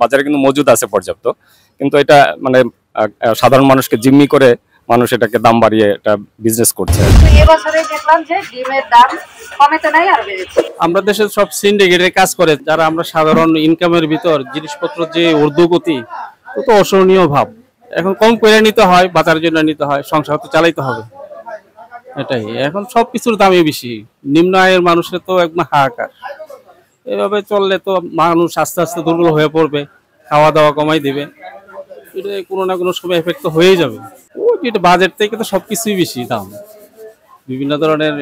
বাজারে কিন্তু মজুদ আছে পর্যাপ্ত, কিন্তু এটা মানে সাধারণ মানুষকে জিম্মি করে মানুষ এটাকে দাম বাড়িয়ে এটা বিজনেস করছে। এবছরে দেখলাম যে ডিমের দাম কমে তো নাই আর বেড়েছে। আমরা দেশের সব সিন্ডিকেটের কাজ করে যারা আমরা সাধারণ ইনকামের ভিতর জিনিসপত্র যে ঊর্ধ্বগতি তো অসহনীয় ভাব। এখন কম করে নিতে হয়, বাজারের জন্য নিতে হয়, সংসার তো চালাইতে হবে, এটাই। এখন সবকিছুর দামই বেশি, নিম্ন আয়ের মানুষের তো একদম হাহাকার। এভাবে চললে তো মানুষ আস্তে আস্তে দুর্বল হয়ে পড়বে, খাওয়া দাওয়া কমাই দিবে, এটা কোনো না কোনো সময় এফেক্ট তো হয়েই যাবে। এটা বাজেট থেকে তো সবকিছুই বেশি দাম, বিভিন্ন ধরনের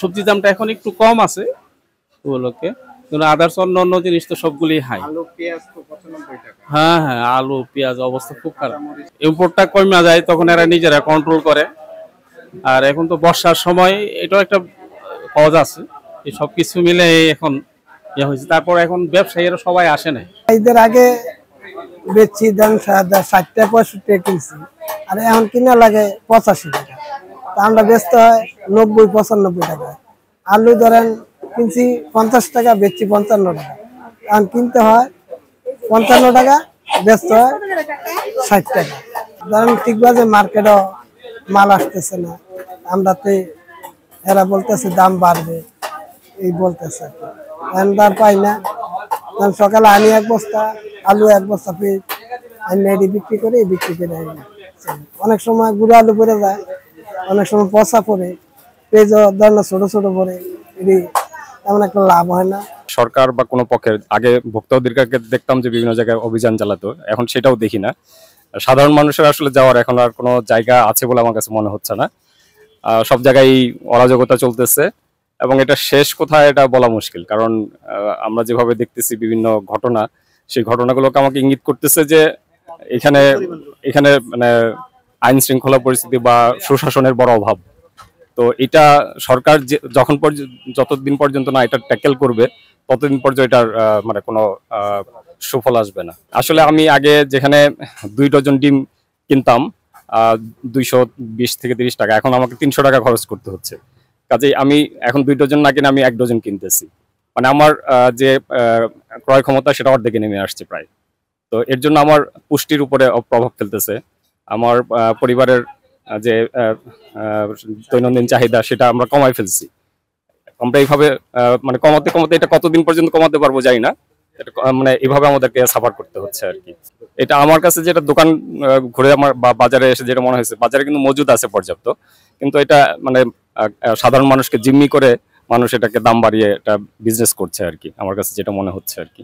সবজি দামটা এখন একটু কম আছে ওগুলোকে, কিন্তু আদার্স অন্য জিনিস তো সবগুলি হাই। হ্যাঁ, আলু পেঁয়াজ অবস্থা খুব খারাপ। ইম্পোর্টটা কমে যায়, তখন এরা নিজেরা কন্ট্রোল করে। আর এখন তো বর্ষার সময়, এটাও একটা কজ আছে। এই সবকিছু মিলে এখন হয়েছে। তারপর এখন ব্যবসায়ীরা সবাই আসে না। ঈদের আগে বেচছি দাম 60-65 কিনছি, আর এখন কিনা লাগে 85 টাকা। তা আমরা ব্যস্ত হয় 90-95 টাকা। আলু ধরেন কিনছি 50 টাকা, বেচছি 55 টাকা। এখন কিনতে হয় 55 টাকা, ব্যস্ত হয় 60 টাকা। ধরেন ঠিকভাবে মার্কেটও মাল আসতেছে না, আমরাতে এরা বলতেছে দাম বাড়বে, এই বলতেছে। এখন তার পাই না, সকালে আনি এক বস্তা আলু, এক বস্তা পেঁয়াজ আমি এটি বিক্রি করে অনেক সময় গুঁড়ো আলু পরে যায়, অনেক সময় পচা পড়ে, পেঁয়াজও ধরেন ছোট ছোট পরে, এটি তেমন একটা লাভ হয় না। সরকার বা কোনো পক্ষের আগে ভোক্তা অধিকারকে দেখতাম যে বিভিন্ন জায়গায় অভিযান চালাতো, এখন সেটাও দেখি না। সাধারণ মানুষের আসলে যাওয়ার এখন আর কোনো জায়গা আছে বলে আমার কাছে মনে হচ্ছে না। সব জায়গায় অরাজকতা চলতেছে, এবং এটা শেষ কোথায় এটা বলা মুশকিল। কারণ আমরা যেভাবে দেখতেছি বিভিন্ন ঘটনা, সেই ঘটনাগুলোকে আমাকে ইঙ্গিত করতেছে যে এখানে মানে আইন শৃঙ্খলা পরিস্থিতি বা সুশাসনের বড় অভাব। তো এটা সরকার যতদিন পর্যন্ত না এটা ট্যাকেল করবে, ততদিন পর্যন্ত এটার মানে কোনো সুফল আসবে না। আসলে আমি আগে যেখানে 2 ডজন ডিম কিনতাম 220 থেকে 30 টাকা, এখন আমাকে 300 টাকা খরচ করতে হচ্ছে। কাজেই আমি এখন 2 ডজন না কিনে আমি 1 ডজন কিনতেছি, মানে আমার যে ক্রয় ক্ষমতা সেটা অর্ধেকে নেমে আসছে প্রায়। তো এর জন্য আমার পুষ্টির উপরে প্রভাব ফেলতেছে, আমার পরিবারের যে দৈনন্দিন চাহিদা সেটা আমরা কমাই ফেলছি। আমরা এইভাবে মানে কমাতে এটা কতদিন পর্যন্ত কমাতে পারবো জানি না, এটা মানে এইভাবে আমাদেরকে সাফার করতে হচ্ছে আর কি। এটা আমার কাছে যেটা দোকান ঘুরে আমার বা বাজারে এসে যেটা মনে হয়েছে, বাজারে কিন্তু মজুদ আছে পর্যাপ্ত, কিন্তু এটা মানে সাধারণ মানুষকে জিম্মি করে মানুষ এটাকে দাম বাড়িয়ে এটা বিজনেস করছে আর কি, আমার কাছে যেটা মনে হচ্ছে আর কি।